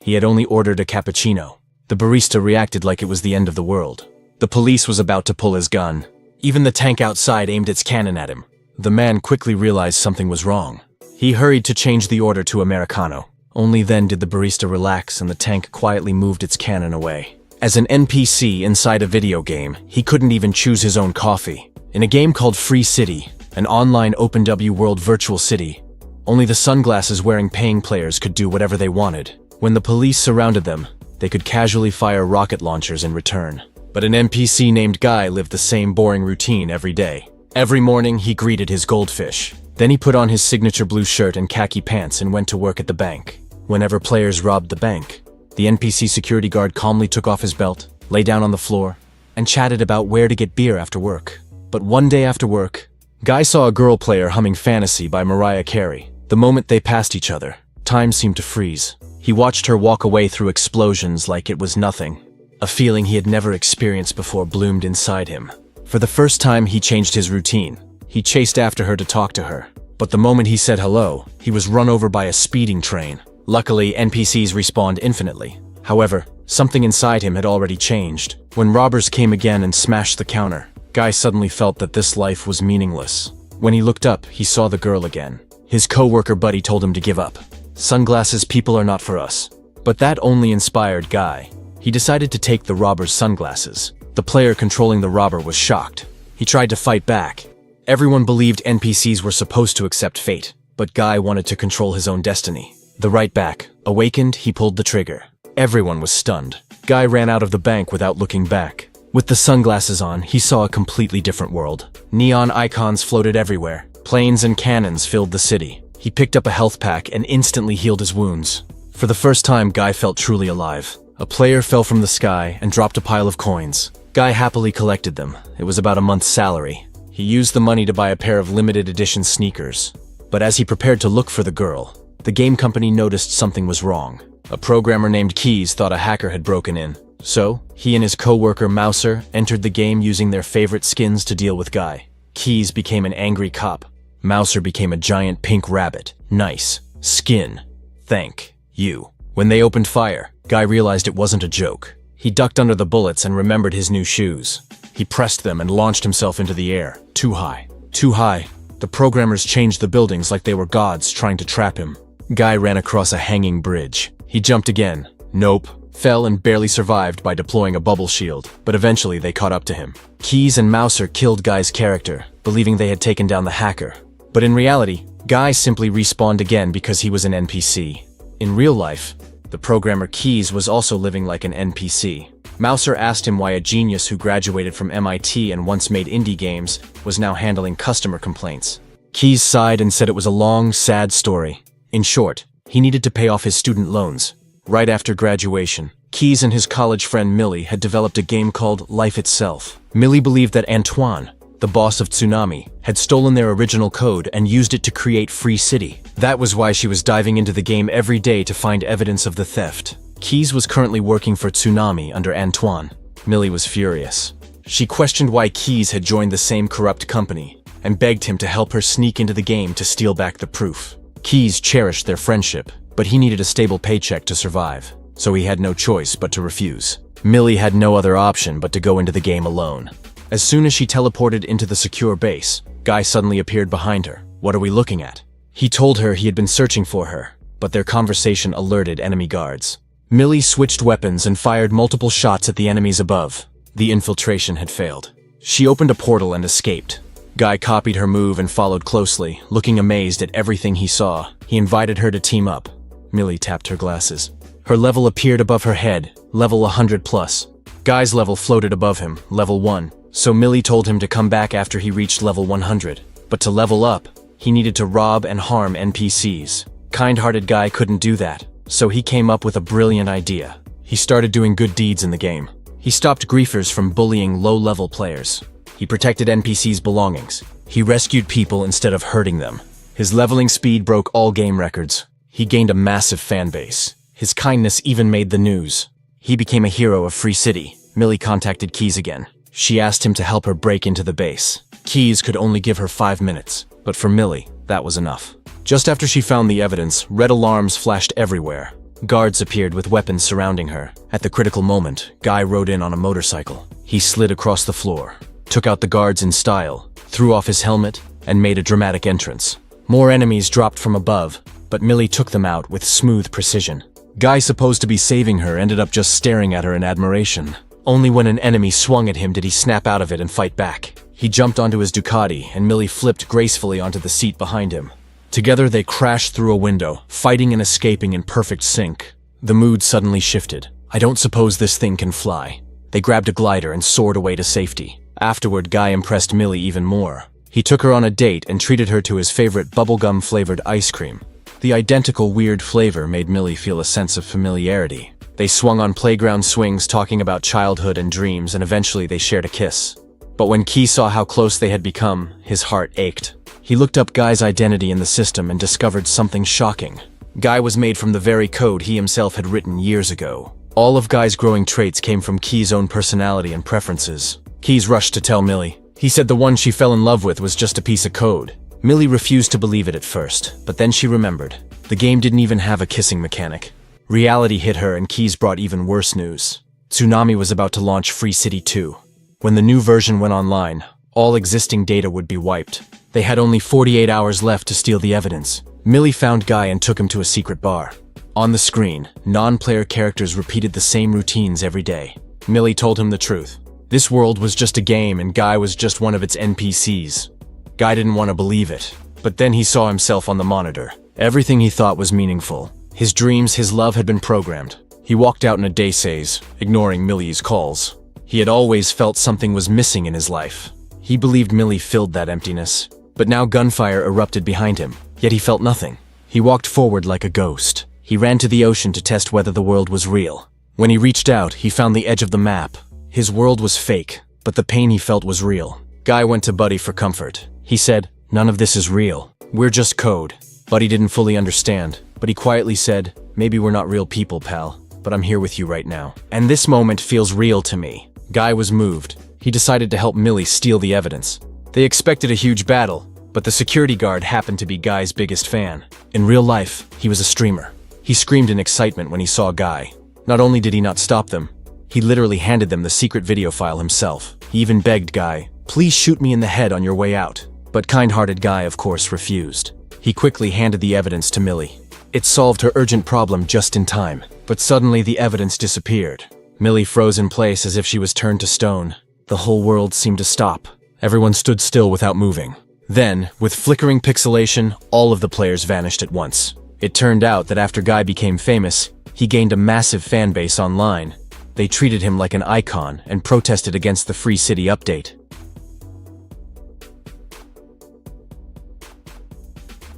He had only ordered a cappuccino. The barista reacted like it was the end of the world. The police was about to pull his gun. Even the tank outside aimed its cannon at him. The man quickly realized something was wrong. He hurried to change the order to Americano. Only then did the barista relax and the tank quietly moved its cannon away. As an NPC inside a video game, he couldn't even choose his own coffee. In a game called Free City, an online openw world virtual city, only the sunglasses-wearing paying players could do whatever they wanted. When the police surrounded them, they could casually fire rocket launchers in return. But an NPC named Guy lived the same boring routine every day. Every morning, he greeted his goldfish. Then he put on his signature blue shirt and khaki pants and went to work at the bank. Whenever players robbed the bank, the NPC security guard calmly took off his belt, lay down on the floor, and chatted about where to get beer after work. But one day after work, Guy saw a girl player humming Fantasy by Mariah Carey. The moment they passed each other, time seemed to freeze. He watched her walk away through explosions like it was nothing. A feeling he had never experienced before bloomed inside him. For the first time, he changed his routine. He chased after her to talk to her. But the moment he said hello, he was run over by a speeding train. Luckily, NPCs respawned infinitely. However, something inside him had already changed. When robbers came again and smashed the counter, Guy suddenly felt that this life was meaningless. When he looked up, he saw the girl again. His coworker buddy told him to give up. Sunglasses people are not for us. But that only inspired Guy. He decided to take the robber's sunglasses. The player controlling the robber was shocked. He tried to fight back. Everyone believed NPCs were supposed to accept fate, but Guy wanted to control his own destiny. The right back, awakened, he pulled the trigger. Everyone was stunned. Guy ran out of the bank without looking back. With the sunglasses on, he saw a completely different world. Neon icons floated everywhere. Planes and cannons filled the city. He picked up a health pack and instantly healed his wounds. For the first time, Guy felt truly alive. A player fell from the sky and dropped a pile of coins. Guy happily collected them. It was about a month's salary. He used the money to buy a pair of limited edition sneakers. But as he prepared to look for the girl, the game company noticed something was wrong. A programmer named Keys thought a hacker had broken in. So, he and his coworker Mouser entered the game using their favorite skins to deal with Guy. Keys became an angry cop. Mouser became a giant pink rabbit. Nice. Skin. Thank you. When they opened fire, Guy realized it wasn't a joke. He ducked under the bullets and remembered his new shoes. He pressed them and launched himself into the air. Too high. Too high. The programmers changed the buildings like they were gods trying to trap him. Guy ran across a hanging bridge. He jumped again. Nope. Fell and barely survived by deploying a bubble shield, but eventually they caught up to him. Keys and Mouser killed Guy's character, believing they had taken down the hacker. But in reality, Guy simply respawned again because he was an NPC. In real life, the programmer Keys was also living like an NPC. Mouser asked him why a genius who graduated from MIT and once made indie games was now handling customer complaints. Keys sighed and said it was a long, sad story. In short, he needed to pay off his student loans. Right after graduation, Keys and his college friend Millie had developed a game called Life Itself. Millie believed that Antoine, the boss of Tsunami, had stolen their original code and used it to create Free City. That was why she was diving into the game every day to find evidence of the theft. Keys was currently working for Tsunami under Antoine. Millie was furious. She questioned why Keys had joined the same corrupt company and begged him to help her sneak into the game to steal back the proof. Keys cherished their friendship, but he needed a stable paycheck to survive, so he had no choice but to refuse. Millie had no other option but to go into the game alone. As soon as she teleported into the secure base, Guy suddenly appeared behind her. "What are we looking at?" He told her he had been searching for her, but their conversation alerted enemy guards. Millie switched weapons and fired multiple shots at the enemies above. The infiltration had failed. She opened a portal and escaped. Guy copied her move and followed closely, looking amazed at everything he saw. He invited her to team up. Millie tapped her glasses. Her level appeared above her head, level 100 plus. Guy's level floated above him, level 1, so Millie told him to come back after he reached level 100. But to level up, he needed to rob and harm NPCs. Kind-hearted Guy couldn't do that, so he came up with a brilliant idea. He started doing good deeds in the game. He stopped griefers from bullying low-level players. He protected NPCs' belongings. He rescued people instead of hurting them. His leveling speed broke all game records. He gained a massive fan base. His kindness even made the news. He became a hero of Free City. Millie contacted Keys again. She asked him to help her break into the base. Keys could only give her 5 minutes, but for Millie, that was enough. Just after she found the evidence, red alarms flashed everywhere. Guards appeared with weapons surrounding her. At the critical moment, Guy rode in on a motorcycle. He slid across the floor, took out the guards in style, threw off his helmet, and made a dramatic entrance. More enemies dropped from above, but Millie took them out with smooth precision. Guy, supposed to be saving her, ended up just staring at her in admiration. Only when an enemy swung at him did he snap out of it and fight back. He jumped onto his Ducati, and Millie flipped gracefully onto the seat behind him. Together they crashed through a window, fighting and escaping in perfect sync. The mood suddenly shifted. I don't suppose this thing can fly. They grabbed a glider and soared away to safety. Afterward, Guy impressed Millie even more. He took her on a date and treated her to his favorite bubblegum-flavored ice cream. The identical weird flavor made Millie feel a sense of familiarity. They swung on playground swings, talking about childhood and dreams, and eventually they shared a kiss. But when Key saw how close they had become, his heart ached. He looked up Guy's identity in the system and discovered something shocking. Guy was made from the very code he himself had written years ago. All of Guy's growing traits came from Key's own personality and preferences. Key's rushed to tell Millie. He said the one she fell in love with was just a piece of code. Millie refused to believe it at first, but then she remembered. The game didn't even have a kissing mechanic. Reality hit her, and Keys brought even worse news. Tsunami was about to launch Free City 2. When the new version went online, all existing data would be wiped. They had only 48 hours left to steal the evidence. Millie found Guy and took him to a secret bar. On the screen, non-player characters repeated the same routines every day. Millie told him the truth. This world was just a game and Guy was just one of its NPCs. Guy didn't want to believe it, but then he saw himself on the monitor. Everything he thought was meaningful. His dreams, his love had been programmed. He walked out in a daze, ignoring Millie's calls. He had always felt something was missing in his life. He believed Millie filled that emptiness. But now gunfire erupted behind him, yet he felt nothing. He walked forward like a ghost. He ran to the ocean to test whether the world was real. When he reached out, he found the edge of the map. His world was fake, but the pain he felt was real. Guy went to Buddy for comfort. He said, "None of this is real. We're just code." Buddy didn't fully understand, but he quietly said, "Maybe we're not real people, pal, but I'm here with you right now. And this moment feels real to me." Guy was moved. He decided to help Millie steal the evidence. They expected a huge battle, but the security guard happened to be Guy's biggest fan. In real life, he was a streamer. He screamed in excitement when he saw Guy. Not only did he not stop them, he literally handed them the secret video file himself. He even begged Guy, "Please shoot me in the head on your way out." But kind-hearted Guy, of course, refused. He quickly handed the evidence to Millie. It solved her urgent problem just in time. But suddenly the evidence disappeared. Millie froze in place as if she was turned to stone. The whole world seemed to stop. Everyone stood still without moving. Then, with flickering pixelation, all of the players vanished at once. It turned out that after Guy became famous, he gained a massive fan base online. They treated him like an icon and protested against the Free City update.